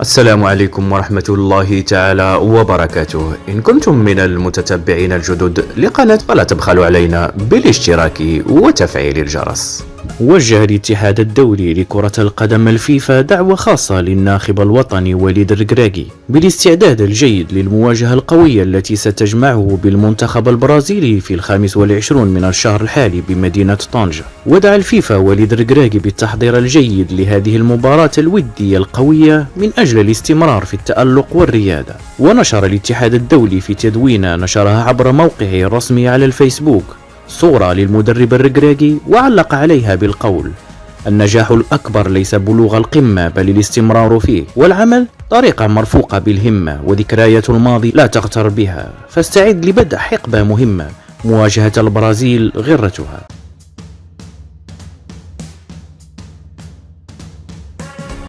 السلام عليكم ورحمة الله تعالى وبركاته. إن كنتم من المتتبعين الجدد لقناة فلا تبخلوا علينا بالاشتراك وتفعيل الجرس. وجه الاتحاد الدولي لكرة القدم الفيفا دعوة خاصة للناخب الوطني وليد الركراكي بالاستعداد الجيد للمواجهة القوية التي ستجمعه بالمنتخب البرازيلي في 25 من الشهر الحالي بمدينة طنجة. ودعا الفيفا وليد الركراكي بالتحضير الجيد لهذه المباراة الودية القوية من أجل الاستمرار في التألق والريادة. ونشر الاتحاد الدولي في تدوينة نشرها عبر موقعه الرسمي على الفيسبوك صورة للمدرب الركراكي وعلق عليها بالقول: النجاح الأكبر ليس بلوغ القمة بل الاستمرار فيه، والعمل طريقة مرفوقة بالهمة، وذكريات الماضي لا تغتر بها، فاستعد لبدء حقبة مهمة، مواجهة البرازيل غرتها.